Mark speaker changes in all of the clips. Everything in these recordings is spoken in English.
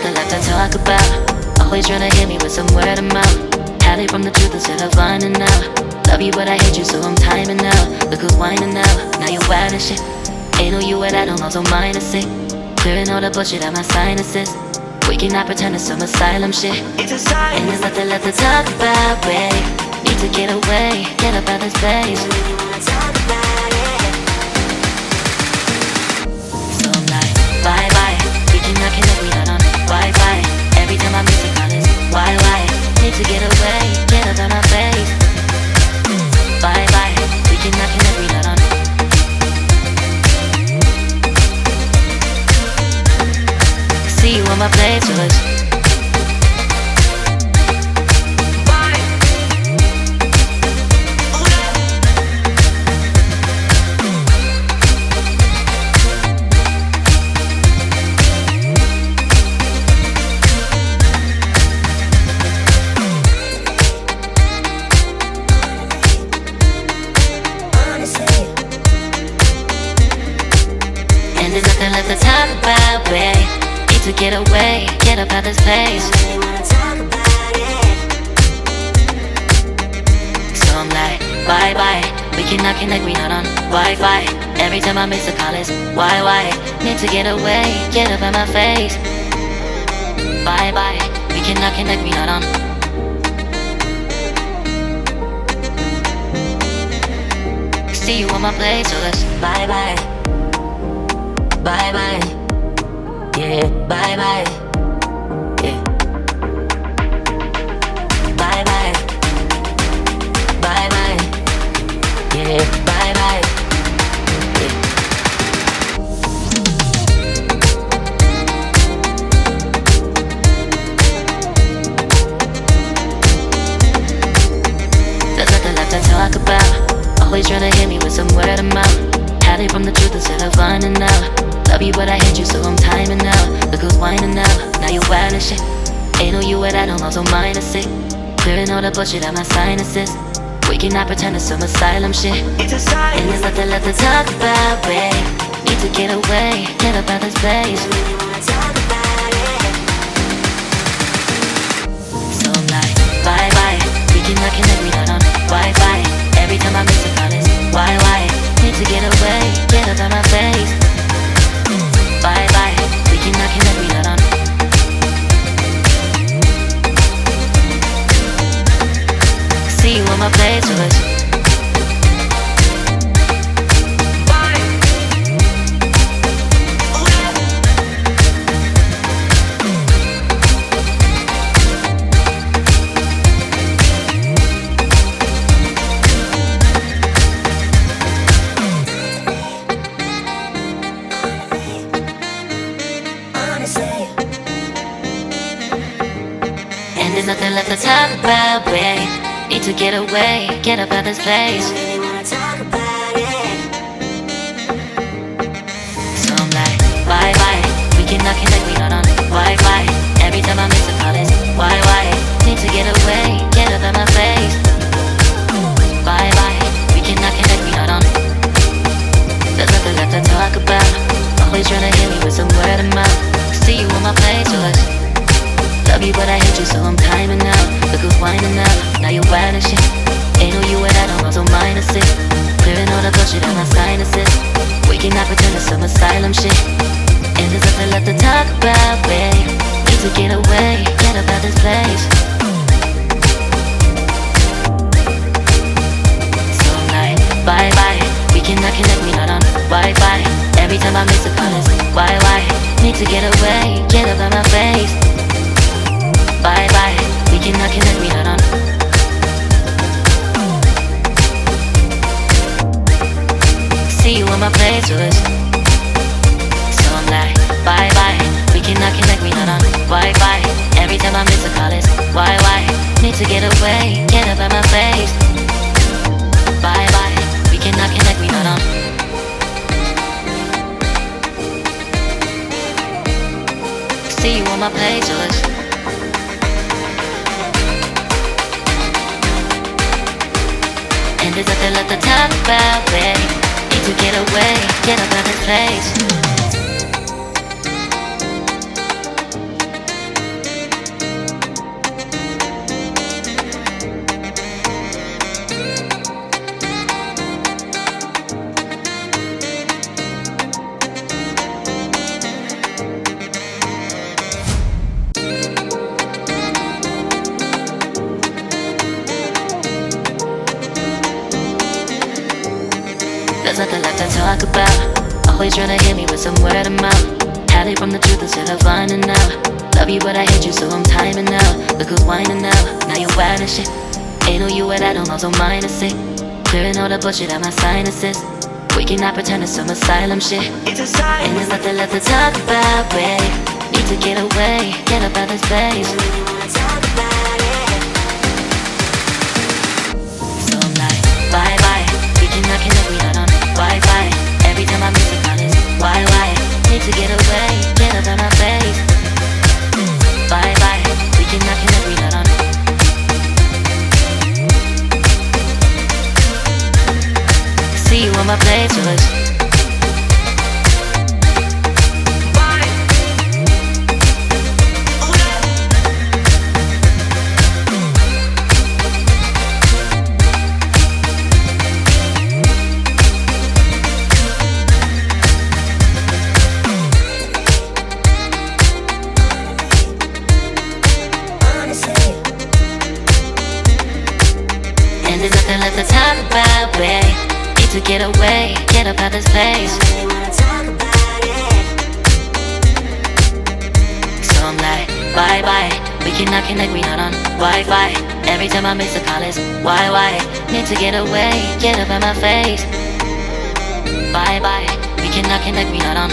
Speaker 1: nothing left to talk about. Always trying to hit me with some word of mouth. Hide from the truth instead of finding out. Love you but I hate you so I'm timing out. Look who's whining now, now you wild and shit. Ain't no you and I don't know, so mine is sick. Clearing all the bullshit out my sinuses. We cannot pretend it's some asylum shit. It's a sign. And there's nothing left to talk about, babe. Need to get away, get up out this place. So I'm like, bye bye. We cannot connect, we not on Wi-Fi. Every time I miss a call it's why? Need to get away, get up out my face. Bye bye. We cannot connect, we not on. See you on my playlist. And there's nothing left to talk about, babe. Need to get away, get up out this place. So I'm like, bye bye. We cannot connect, we not on Wi-Fi. Every time I miss a call it's why? Need to get away, get up out my face. Bye bye. We cannot connect, we not on. See you on my place, so let's bye bye. Bye bye. Yeah, bye bye. Yeah. Bye bye. Bye bye. Yeah, bye bye. Yeah. There's nothing left to talk about. Always trying to hit me with some word of mouth. Hiding from the truth instead of finding out. Love you but I hate you so I'm timing out. Look who's whining now, now you wild and shit. Ain't no you and I don't know, so mine is sick. Clearing all the bullshit out my sinuses. We cannot pretend it's some asylum shit. It's a sign. And there's nothing left to talk about, babe. Need to get away, get up out this place. So I'm like, bye bye. We cannot connect, we not on Wi-Fi. Every time I miss a call it's why? Need to get away, get up out my face. Bye bye, we cannot connect, we not on. See you on my playlist. And there's nothing left to talk about, babe. Need to get away, get up out this place. So I'm like, bye bye. We cannot connect, we not on Wi-Fi. Every time I miss a call it's why? Need to get away, get up out my face. Bye bye. We cannot connect, we not on. There's nothing left to talk about. Always trying to hit me with some word of mouth. See you on my playlist. Love you but I hate you so I'm timing out. Look who's whining now, now you wild and shit. Ain't no you and I don't know, so mine is sick. Clearing all the bullshit out my sinuses. We cannot pretend it's some asylum shit. And there's nothing left to talk about, babe. Need to get away, get up out this place. So I'm like, bye bye. We cannot connect, we not on Wi-Fi. Every time I miss a call it's why? Need to get away, get up out my face. Bye bye, we cannot connect, we not on. See you on my playlist. So I'm like, bye bye. We cannot connect, we not on Wi-Fi. Every time I miss a call it's why? Need to get away, get up out my face. Bye bye, we cannot connect, we not on. See you on my playlist. And there's nothing left to talk about, babe. Need to get away, get up out this place. There's nothing left to talk about. Always trying to hit me with some word of mouth. Hide from the truth instead of finding out. Love you but I hate you so I'm timing out. Look who's whining now, now you're wild and shit. Ain't no you at I don't know, so minus it. Clearing all the bullshit out my sinuses. We cannot pretend it's some asylum shit. It's a sign. And there's nothing left to talk about, babe. Need to get away, get up out of this place. So I'm like, bye bye. We cannot connect, we not on Wi-Fi. Every time I miss a call it's why? Need to get away, get up out my face. Bye bye. We cannot connect, we not on. See you on my playlist. And there's nothing left to talk about, babe. Need to get away, get up out this place. So I'm like, bye bye. We cannot connect, we not on Wi-Fi. Every time I miss a call it's why? Need to get away, get up out my face. Bye bye. We cannot connect, we not on.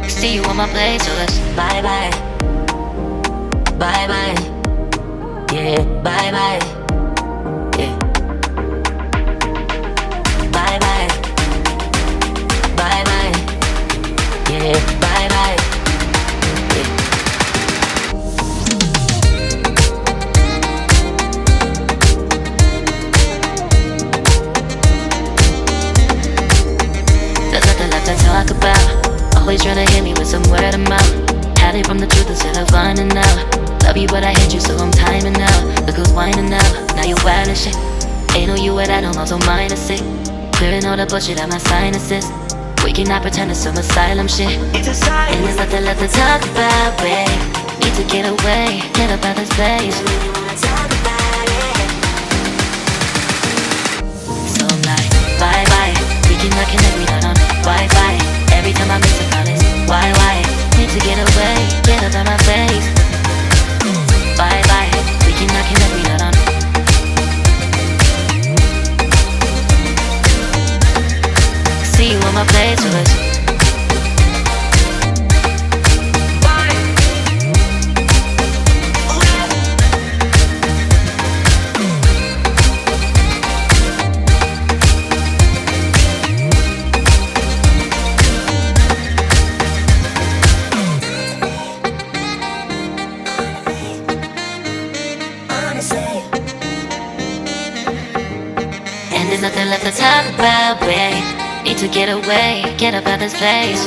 Speaker 1: See you on my playlist. Bye bye. Bye bye. Yeah, bye bye. Yeah. Bye bye. Bye bye. Yeah, bye bye. Yeah. There's nothing left to talk about. Always trying to hit me with some word of mouth. Hide from the truth instead of finding out. Love you but I hate you so I'm timing out. Look who's whining now, now you're wild and shit. Ain't no you at I don't know, so minus it. Clearing all the bullshit out my sinuses. We cannot pretend it's some asylum shit. It's a sign. And there's nothing left to talk about, babe. Need to get away, get up out this place. So I'm like, bye bye. We cannot connect, we not on Wi-Fi. Every time I miss a call it's why? Need to get away, get up out my face. Bye bye. We cannot connect, we not on. See you on my playlist. And there's nothing left to talk about, babe. Need to get away, get up out this place.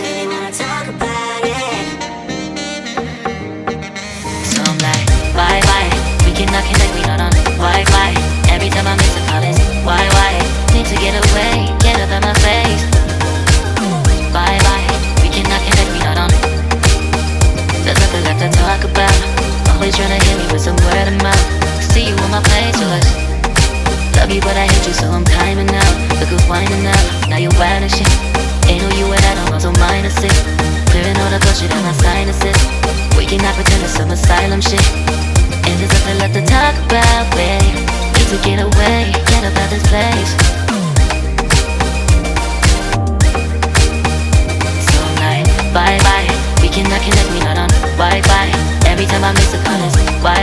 Speaker 1: So I'm like, bye bye. We cannot connect, we not on Wi-Fi. Every time I miss a call it's why? Need to get away, get up out my face. Bye bye. We cannot connect, we not on. There's nothing left to talk about. Always trying to hit me with some word of mouth. See you on my playlist. Love you but I hate you so I'm timing out. Look who's whining now, now you're wild and shit. Ain't no you at I don't know, so minus it. Clearing all the bullshit out my sinuses. We cannot pretend it's some asylum shit. And there's nothing left to talk about, babe. Need to get away, get up out this place. So I'm like, bye bye. We cannot connect, we not on Wi-Fi. Every time I miss a call it's why?